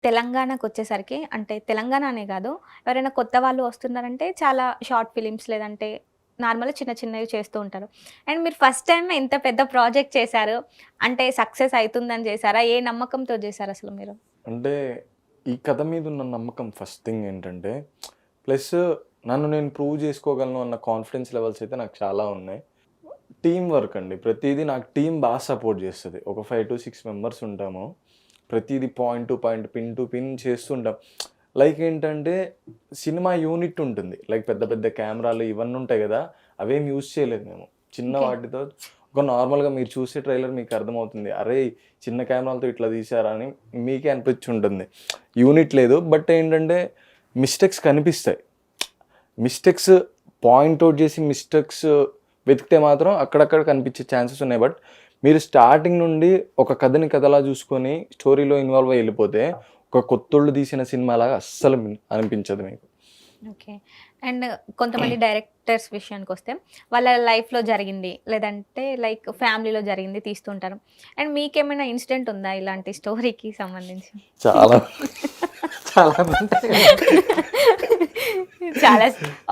తెలంగాణకొచ్చేసరికి అంటే తెలంగాణ అనే కాదు, ఎవరైనా కొత్త వాళ్ళు వస్తున్నారంటే చాలా షార్ట్ ఫిలిమ్స్ లేదంటే నార్మల్‌గా చిన్న చిన్నవి చేస్తూ ఉంటారు. అండ్ మీరు ఫస్ట్ టైమ్ ఇంత పెద్ద ప్రాజెక్ట్ చేశారు. అంటే సక్సెస్ అయితుందని చేశారా? ఏ నమ్మకంతో చేశారసలు మీరు? అంటే ఈ కథ మీద ఉన్న నమ్మకం ఫస్ట్ థింగ్ ఏంటంటే, ప్లస్ నన్ను నేను ప్రూవ్ చేసుకోగలను అన్న కాన్ఫిడెన్స్ లెవెల్స్ అయితే నాకు చాలా ఉన్నాయి. టీమ్ వర్క్ అండి. ప్రతీదీ నాకు టీమ్ బాగా సపోర్ట్ చేస్తది. ఒక 5-6 మెంబర్స్ ఉంటాము. ప్రతీది point to point, pin to pin చేస్తుంటాం. లైక్ ఏంటంటే సినిమా యూనిట్ ఉంటుంది. లైక్ పెద్ద పెద్ద కెమెరాలు ఇవన్నీ ఉంటాయి గదా! అవేం యూజ్ చేయలేదు మేము. చిన్న ఓకే. వాటితో ఒక నార్మల్‌గా మీరు చూసే ట్రైలర్ మీకు అర్థమవుతుంది. అరేయ్! చిన్న కెమెరాలతో ఇట్లా తీశారా అని మీకే అనిపించుంటుంది. యూనిట్ లేదు. బట్ ఏంటంటే మిస్టేక్స్ కనిపిస్తాయి. మిస్టేక్స్ పాయింట్ ఔట్ చేసి మిస్టేక్స్ వెతికితే మాత్రం అక్కడక్కడ కనిపించే ఛాన్సెస్ ఉన్నాయి. బట్ మీరు స్టార్టింగ్ నుండి ఒక కథని కథలా చూసుకొని స్టోరీలో ఇన్వాల్వ్ అయ్యి వెళ్ళిపోతే ఒక కొత్తోళ్ళు తీసిన సినిమాలాగా అస్సలు అనిపించదు మీకు. ఓకే. అండ్ కొంతమంది డైరెక్టర్స్ విషయానికొస్తే వాళ్ళ లైఫ్‌లో జరిగింది, లేదంటే లైక్ ఫ్యామిలీలో జరిగింది తీస్తుంటారు. అండ్ మీకేమైనా ఇన్సిడెంట్ ఉందా ఇలాంటి స్టోరీకి సంబంధించి? చాలా చాలా ఉంటాయి. చాలా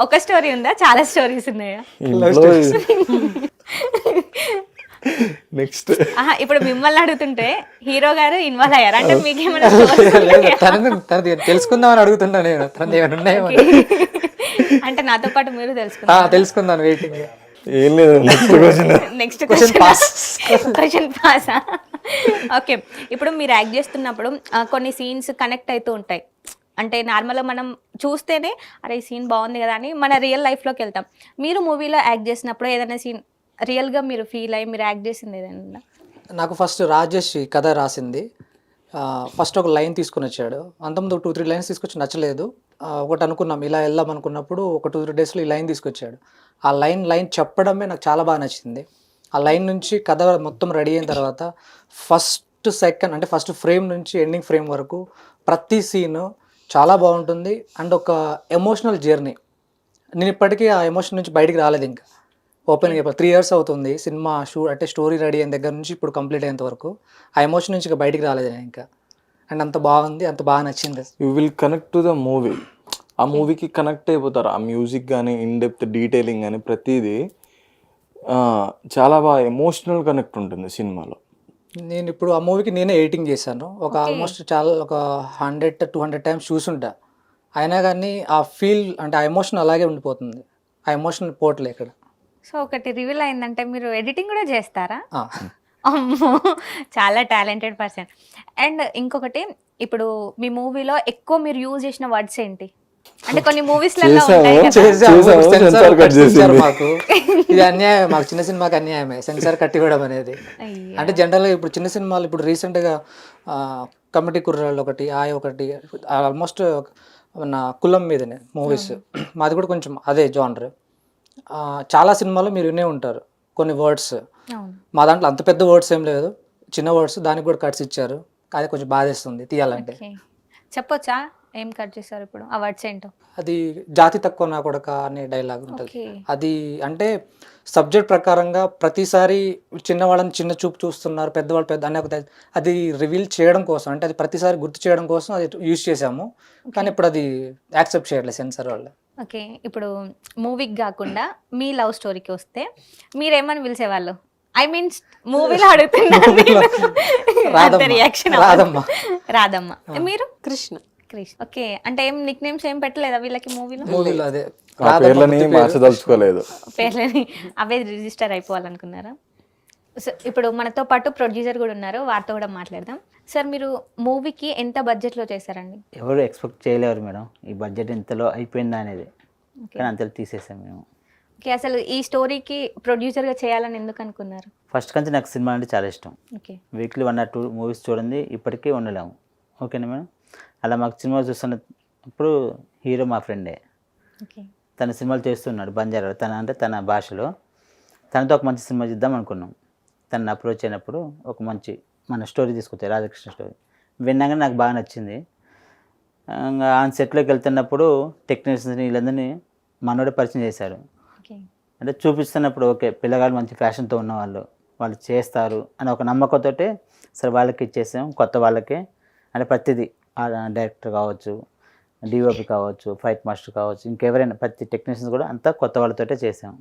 ఒక స్టోరీ ఉందా? చాలా స్టోరీస్ ఉన్నాయా? ఇంట్లో నెక్స్ట్ ఆహా! ఇప్పుడు మిమ్మల్ని అడుగుతుంటే హీరో గారు ఇన్వాల్వ్ అయ్యారు. అంటే మీకేమైనా స్టోరీస్ లేదు, ఉన్నాయా? తనది తెలుసుకుందామని అడుగుతున్నా నేను. తనది ఏమైనా ఉన్నాయేమో. ఓకే. అంటే నాతో పాటు మీరు తెలుసుకున్నారా? తెలుసుకుందాను వెయిటింగ్. ఏం లేదు. Next question. Next question pass. Question పాసా? ఓకే. ఇప్పుడు మీరు యాక్ట్ చేస్తున్నప్పుడు కొన్ని సీన్స్ కనెక్ట్ అయితూ ఉంటాయి. అంటే నార్మల్‌గా మనం చూస్తేనే అరే! ఈ సీన్ బాగుంది కదా అని మన రియల్ లైఫ్‌లోకి వెళ్తాం. మీరు మూవీలో యాక్ట్ చేసినప్పుడు ఏదైనా సీన్ రియల్‌గా మీరు ఫీల్ అయ్యి మీరు యాక్ట్ చేసింది ఏదైనా ఉందా? నాకు ఫస్ట్ రాజేష్ ఈ కథ రాసింది. ఫస్ట్ ఒక లైన్ తీసుకొని వచ్చాడు. అంతకుముందు 2-3 లైన్స్ తీసుకొచ్చి నచ్చలేదు. ఒకటి అనుకున్నాం ఇలా వెళ్దాం అనుకున్నప్పుడు ఒక 2-3 డేస్లో ఈ లైన్ తీసుకొచ్చాడు. ఆ లైన్ చెప్పడమే నాకు చాలా బాగా నచ్చింది. ఆ లైన్ నుంచి కథ మొత్తం రెడీ అయిన తర్వాత ఫస్ట్ సెకండ్ అంటే ఫస్ట్ ఫ్రేమ్ నుంచి ఎండింగ్ ఫ్రేమ్ వరకు ప్రతి సీను చాలా బాగుంటుంది. అండ్ ఒక ఎమోషనల్ జర్నీ. నేను ఇప్పటికీ ఆ ఎమోషన్ నుంచి బయటికి రాలేదు ఇంకా. ఓపెన్‌గా చెప్పాలి 3 ఇయర్స్ అవుతుంది సినిమా అంటే స్టోరీ రెడీ అయిన దగ్గర నుంచి ఇప్పుడు కంప్లీట్ అయ్యేంత వరకు. ఆ ఎమోషన్ నుంచి ఇక బయటికి రాలేదు నేను ఇంకా. అండ్ అంత బాగుంది. అంత బాగా నచ్చింది. You will connect to the movie. ఆ మూవీకి కనెక్ట్ అయిపోతారు. ఆ మ్యూజిక్ కానీ ఇన్ డెప్త్ డీటెయిలింగ్ కానీ ప్రతిదీ చాలా బాగా ఎమోషనల్ కనెక్ట్ ఉంటుంది సినిమాలో. నేను ఇప్పుడు ఆ మూవీకి నేనే ఎడిటింగ్ చేశాను. ఒక ఓకే. ఆల్మోస్ట్ చాలా ఒక 100-200 టైమ్స్ చూసుంటా. అయినా కానీ ఆ ఫీల్ అంటే ఆ ఎమోషన్ అలాగే ఉండిపోతుంది. ఆ ఎమోషన్ పోవట్లే ఇక్కడ. సో ఒకటి రివీల్ అయిందంటే మీరు ఎడిటింగ్ కూడా చేస్తారా? ఆ. అమ్మో! చాలా టాలెంటెడ్ పర్సన్. అండ్ ఇంకొకటి ఇప్పుడు మీ మూవీలో ఎక్కువ మీరు యూజ్ చేసిన వర్డ్స్ ఏంటి? అంటే కొన్ని మూవీస్‌లలో చేసాము. ఉంటాయి కదా! చేసాము. చూసాము, సెన్సార్ సెన్సార్ కట్ కట్ చేసింది. ఇచ్చారు మాకు. ఇది అన్యాయం. మాకు చిన్న సినిమాకి అన్యాయమే సెన్సార్ కట్ ఇవ్వడం అనేది. అయ్యో! అంటే జనరల్‌గా ఇప్పుడు చిన్న సినిమాలు ఇప్పుడు రీసెంట్‌గా కమిటీ కుర్రాళ్ళు ఒకటి, ఆయ్ ఒకటి ఆల్మోస్ట్ మన కులం మీదనే మూవీస్. మాది కూడా కొంచెం అదే జానర్. చాలా సినిమాలు మీరు వినే ఉంటారు కొన్ని వర్డ్స్. అవును. మా దాంట్లో అంత పెద్ద వర్డ్స్ ఏం లేదు. చిన్న వర్డ్స్ దానికి కూడా కట్స్ ఇచ్చారు. అది కొంచెం బాధేస్తుంది తీయాలంటే. ఓకే. చెప్పొచ్చా? ఏం కట్ చేశారు ఇప్పుడు? ఆ వర్డ్స్ ఏంటో? అది జాతి తక్కువ నా కొడక అనే డైలాగ్ ఉంటుంది. ఓకే. అది అంటే సబ్జెక్ట్ ప్రకారంగా ప్రతిసారి చిన్నవాళ్ళని చిన్న చూపు చూస్తున్నారు, పెద్దవాళ్ళు పెద్ద అనే అది రివీల్ చేయడం కోసం అంటే అది ప్రతిసారి గుర్తు చేయడం కోసం అది యూజ్ చేసాము. కానీ ఇప్పుడు అది యాక్సెప్ట్ చేయట్లేదు సెన్సార్ వాళ్ళు. ఓకే. ఇప్పుడు మూవీకి గాకుండా మీ లవ్ స్టోరీకి వస్తే మీరేమని పిలిచేవాళ్ళు? ఐ మీన్ మూవీలో అడుగుతున్నాను నేను. అంత రాధమ్మ. రియాక్షన్ రాధమ్మ. రాధమ్మ. మీరు? కృష్ణ. క్రిష్. ఓకే. అంటే ఏం నిక్ నేమ్స్ ఏం పెట్టలేదా వీళ్ళకి మూవీలో? మూవీలో అదే ఆ రాధమ్మ పేర్లని ముద్దు పేరు. మార్చదలుచుకోలేదు. పేర్లని అవే రిజిస్టర్ అయిపోవాలనుకున్నారా? సో ఇప్పుడు మనతో పాటు ప్రొడ్యూసర్ కూడా ఉన్నారు. వారితో కూడా మాట్లాడదాం. సార్ మీరు మూవీకి ఎంత బడ్జెట్‌లో చేశారండి? ఎవరు ఎక్స్పెక్ట్ చేయలేరు మేడం ఈ బడ్జెట్ ఇంతలో అయిపోయిందా అనేది. ఓకే. కానీ అంతలో తీసేసాం మేము. ఓకే. అసలు ఈ స్టోరీకి ప్రొడ్యూసర్‌గా చేయాలని ఎందుకు అనుకున్నారు? ఫస్ట్ నుంచి నాకు సినిమా అంటే చాలా ఇష్టం. ఓకే. వీక్లీ 1 or 2 మూవీస్ చూడండి ఇప్పటికీ ఉండలేము. ఓకేనా మేడం. అలా మాకు సినిమా చూస్తున్నప్పుడు హీరో మా ఫ్రెండే. ఓకే. తన సినిమాలు చేస్తున్నాడు బంజారా తన భాషలో. తనతో ఒక మంచి సినిమా చేద్దాం అనుకున్నాం. తనని అప్రోచ్ అయినప్పుడు ఒక మంచి మన స్టోరీ తీసుకొచ్చారు రాధాకృష్ణ స్టోరీ. విన్నాగానే నాకు బాగా నచ్చింది. ఆన్ సెట్లోకి వెళ్తున్నప్పుడు టెక్నీషియన్స్ని వీళ్ళందరినీ మనోడే పరిచయం చేశాడు. ఓకే. అంటే చూపిస్తున్నప్పుడు ఓకే పిల్లగాళ్ళు మంచి ఫ్యాషన్తో ఉన్నవాళ్ళు వాళ్ళు చేస్తారు అని ఒక నమ్మకంతో సరే వాళ్ళకి ఇచ్చేసాం కొత్త వాళ్ళకి. అంటే ప్రతిదీ డైరెక్టర్ కావచ్చు, డిఓపి కావచ్చు, ఫైట్ మాస్టర్ కావచ్చు, ఇంకెవరైనా ప్రతి టెక్నీషియన్స్ కూడా అంతా కొత్త వాళ్ళతోటే చేసాం,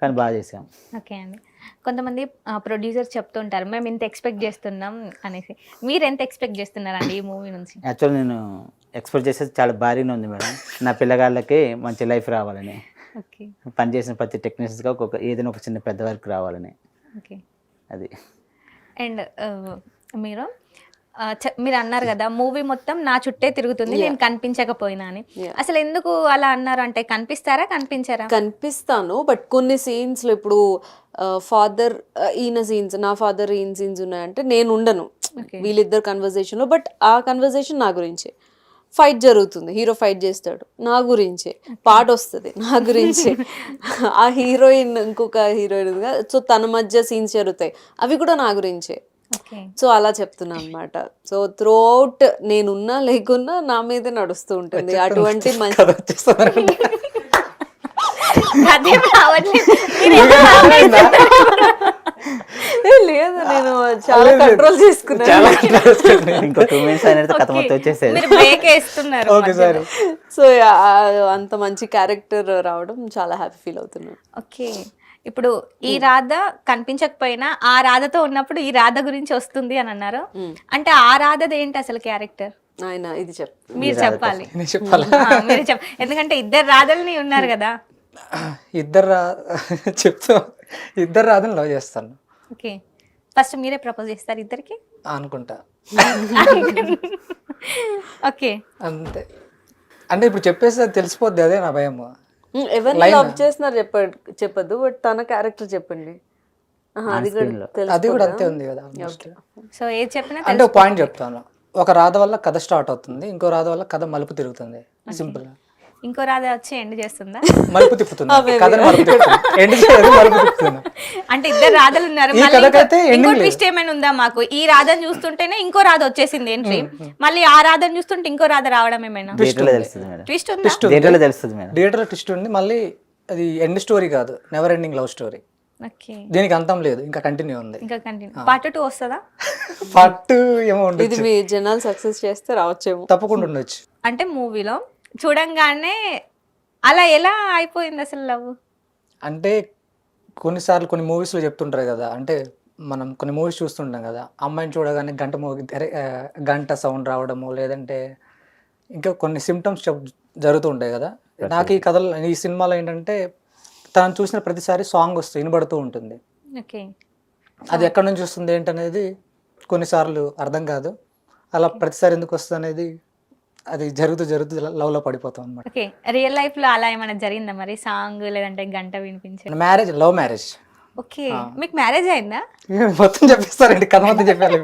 కానీ బాగా చేసాం. ఓకే అండి. కొంతమంది ప్రొడ్యూసర్స్ చెప్తుంటారు మేము ఇంత ఎక్స్పెక్ట్ చేస్తున్నాం అనేసి. మీరు ఎంత ఎక్స్పెక్ట్ చేస్తున్నారండి ఈ మూవీ నుంచి? యాక్చువల్లీ నేను ఎక్స్పెక్ట్ చేసేది చాలా భారీగా ఉంది మేడం. నా పిల్లగాళ్ళకి మంచి లైఫ్ రావాలని, ఓకే పనిచేసిన ప్రతి టెక్నీషియన్స్గా ఏదైనా ఒక చిన్న పెద్ద వర్క్ రావాలని. ఓకే. అది అండ్ మీరు మీరు అన్నారు కదా మూవీ మొత్తం నా చుట్టే తిరుగుతుంది నేను కనిపించకపోయినా అని. అసలు ఎందుకు అలా అన్నారు? అంటే కనిపిస్తారా కనిపించారా? కనిపిస్తాను, బట్ కొన్ని సీన్స్లో ఇప్పుడు ఫాదర్ ఈయన సీన్స్, నా ఫాదర్ ఈయన సీన్స్ ఉన్నాయంటే నేను ఉండను వీళ్ళిద్దరు కన్వర్జేషన్లో. బట్ ఆ కన్వర్జేషన్ నా గురించే. ఫైట్ జరుగుతుంది, హీరో ఫైట్ చేస్తాడు, నా గురించే. పాట వస్తుంది, నా గురించే. ఆ హీరోయిన్ ఇంకొక హీరోయిన్, సో తన మధ్య సీన్స్ జరుగుతాయి, అవి కూడా నా గురించే. సో అలా చెప్తున్నా అనమాట. సో త్రూ అవుట్ నేనున్నా లేకున్నా నా మీదే నడుస్తూ ఉంటుంది అటువంటి మంచి. లేదు, నేను చాలా కంట్రోల్ చేసుకున్నాను. ఇంకో 2 minutes అనేది కథ మొత్తం వచ్చేసేది. సో అంత మంచి క్యారెక్టర్ రావడం చాలా హ్యాపీ ఫీల్ అవుతున్నాను. ఓకే. ఇప్పుడు ఈ రాధ కనిపించకపోయినా ఆ రాధతో ఉన్నప్పుడు ఈ రాధ గురించి వస్తుంది అని అన్నారు. అంటే ఆ రాధది ఏంటి అసలు క్యారెక్టర్? ఆయన ఇది మీరు చెప్పాలి. మీరు ఎందుకంటే 2 రాధల్ని ఉన్నారు కదా. ఇద్దరు రాదని లవ్ చేస్తాను. ఓకే. ఫస్ట్ మీరే ప్రపోజ్ చేస్తారు ఇద్దరికి అనుకుంటా. ఓకే అంతే. అంటే ఇప్పుడు చెప్పేస్తే తెలిసిపోద్ది, అదే నా భయం. ఎవరిని లవ్ చేస్తున్నారు చెప్పద్దు, బట్ తన క్యారెక్టర్ చెప్పండి. అది కూడా అంతే ఉంది కదా. సో ఏది చెప్పినా అంటే ఒక పాయింట్ చెప్తాను. ఒక రాధ వల్ల కథ స్టార్ట్ అవుతుంది, ఇంకో రాధ వల్ల కథ మలుపు తిరుగుతుంది. సింపుల్. ఇంకో రాధ వచ్చి ఎండ్ చేస్తుందా? మలుపు తిప్పుతుంది కథను, మలుపు తిప్పుతుంది, ఎండ్ చేయదు, మలుపు తిప్పుతుంది. అంటే 2 రాధలు ఉన్నారు. ఇంకో ట్విస్ట్ ఏమైనా ఉందా మాకు? ఈ రాధను చూస్తుంటేనే ఇంకో రాధ వచ్చేసింది ఎంట్రీ, మళ్ళీ ఆ రాధను చూస్తుంటే ఇంకో రాధ రావడం ఏమైనా ట్విస్ట్ తెలుస్తుంది? థియేటర్ ట్విస్ట్ ఉంది. మళ్ళీ అది ఎండ్ స్టోరీ కాదు, never ending love story. Okay. దీనికి అంతం లేదు, ఇంకా కంటిన్యూ ఉంది. ఇంకా కంటిన్యూ. పార్ట్ 2 వస్తుందా? పార్ట్ ఏమో ఉండదు. ఇది మీ జనాలు సక్సెస్ చేస్తే రావచ్చేమో. తప్పకుండా ఉండొచ్చు. అంటే మూవీలో చూడంగానే అలా ఎలా అయిపోయింది అసలు లవ్? అంటే కొన్నిసార్లు కొన్ని మూవీస్లో చెప్తుంటారు కదా, అంటే మనం కొన్ని మూవీస్ చూస్తుంటాం కదా, అమ్మాయిని చూడగానే గంట సౌండ్ రావడము, లేదంటే ఇంకా కొన్ని సిమ్టమ్స్ జరుగుతూ ఉంటాయి కదా. నాకు ఈ కథలో, ఈ సినిమాలో ఏంటంటే తను చూసిన ప్రతిసారి సాంగ్ వస్తుంది, వినబడుతూ ఉంటుంది. ఓకే. అది ఎక్కడి నుంచి వస్తుంది ఏంటనేది కొన్నిసార్లు అర్థం కాదు. అలా ప్రతిసారి ఎందుకు వస్తుంది అనేది అది జరుగుతూ లవ్లో పడిపోతాం అనమాట. ఓకే. రియల్ లైఫ్ లో అలా ఏమైనా జరిగిందా మరి? సాంగ్ లేదంటే గంట వినిపించే మ్యారేజ్, లవ్ మ్యారేజ్. ఓకే. మీకు మ్యారేజ్ అయిందా? మొత్తం చెప్పేస్తారండి, కథ మొత్తం చెప్పాలి.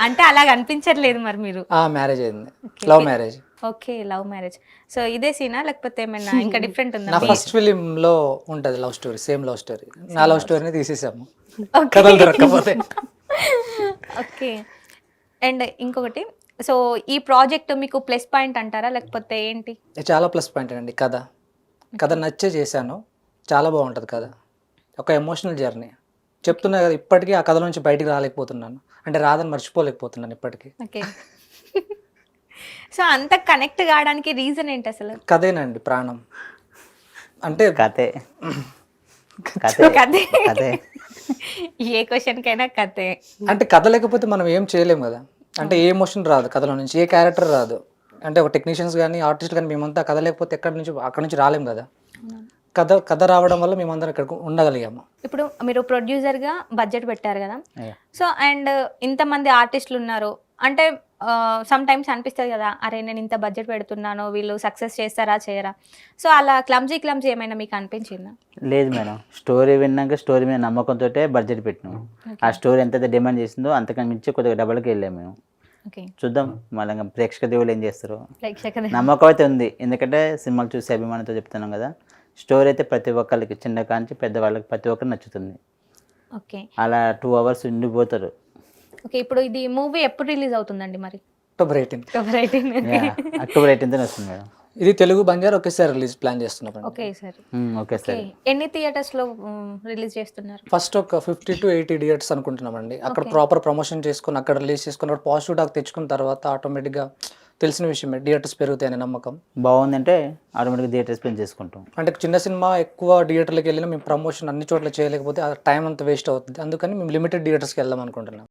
అంటే అలా అనిపించట్లేదు మరి మీరు? మ్యారేజ్ అయింది, love marriage. Okay, love marriage. So ఇదే సీనా లేకపోతే ఏమైనా ఇంకా డిఫరెంట్ ఉందా? నా ఫస్ట్ ఫిలిం లో ఉంటది love story, same love story. నా లవ్ స్టోరీని తీసేసాము కథలు దొరకకపోతే. ఓకే. అండ్ ఇంకొకటి, సో ఈ ప్రాజెక్ట్ మీకు ప్లస్ పాయింట్ అంటారా లేకపోతే ఏంటి? చాలా ప్లస్ పాయింట్ అండి. కథ నచ్చే చేశాను, చాలా బాగుంటుంది కథ. ఒక ఎమోషనల్ జర్నీ చెప్తున్నా కదా, ఇప్పటికీ ఆ కథ నుంచి బయటికి రాలేకపోతున్నాను. అంటే రాదని మర్చిపోలేకపోతున్నాను ఇప్పటికీ. ఓకే. సో అంత కనెక్ట్ కావడానికి రీజన్ ఏంటి అసలు? కథేనండి ప్రాణం. అంటే కథే. ఏ క్వశ్చన్ కైనా కథే. అంటే కథ లేకపోతే మనం ఏం చేయలేము కదా. అంటే ఏ ఎమోషన్ రాదు కథలో నుంచి, ఏ క్యారెక్టర్ రాదు. అంటే ఒక టెక్నీషియన్స్ కానీ ఆర్టిస్ట్ కానీ మేమంతా కథ లేకపోతే అక్కడ నుంచి రాలేము కదా. కథ రావడం వల్ల మేమందరం ఇక్కడ ఉండగలిగాము. ఇప్పుడు మీరు ప్రొడ్యూసర్గా బడ్జెట్ పెట్టారు కదా, సో అండ్ ఇంతమంది ఆర్టిస్టులు ఉన్నారు అంటే సమ్ టైమ్స్ అనిపిస్తుంది కదా, అరే నేను ఇంత బడ్జెట్ పెడుతున్నాను వీళ్ళు సక్సెస్ చేస్తారా చేయరా? సో అలా క్లమ్జీ ఏమైనా మీకు అనిపించిందా? లేదు మేడం, స్టోరీ విన్నాక స్టోరీ మీద నమ్మకంతో బడ్జెట్ పెట్టినాము. ఆ స్టోరీ ఎంతైతే డిమాండ్ చేసిందో అంతకని మించి కొద్దిగా డబ్బులకి వెళ్ళాము మేము. చూద్దాం మళ్ళీ ప్రేక్షక దేవుళ్ళు ఏం చేస్తారు. నమ్మకం అయితే ఉంది, ఎందుకంటే సినిమాలు చూసి అభిమానంతో చెప్తున్నాం కదా. స్టోరీ అయితే ప్రతి ఒక్కరికి, చిన్న కాంచి పెద్దవాళ్ళకి ప్రతి ఒక్కరికి నచ్చుతుంది. ఓకే. అలా 2 hours ఉండిపోతారు. ఓకే. ఇప్పుడు ఇది మూవీ ఎప్పుడు రిలీజ్ అవుతుందండి మరి? అక్టోబర్ 18 అక్టోబర్ 18 వస్తుంది మేడం. ఇది తెలుగు బంజారా ఒకేసారి రిలీజ్ ప్లాన్ చేస్తున్నాం. Okay sir. Okay sir. ఎన్ని థియేటర్స్లో రిలీజ్ చేస్తున్నారు? ఫస్ట్ ఒక 50 to 80 థియేటర్స్ అనుకుంటున్నామండి. అక్కడ ప్రాపర్ ప్రమోషన్ చేసుకుని అక్కడ రిలీజ్ చేసుకుని అక్కడ పాజిటివ్ టాక్ తెచ్చుకున్న తర్వాత ఆటోమేటిక్గా తెలిసిన విషయమే థియేటర్స్ పెరుగుతాయనే నమ్మకం. బాగుందంటే ఆటోమేటిక్గా థియేటర్స్ ప్లాన్ చేసుకుంటాం. అంటే చిన్న సినిమా ఎక్కువ థియేటర్లకు వెళ్ళినా మేము ప్రమోషన్ అన్ని చోట్ల చేయలేకపోతే ఆ టైం అంతా వేస్ట్ అవుతుంది. అందుకని మేము లిమిటెడ్ థియేటర్స్కి వెళ్దాం అనుకుంటున్నాం.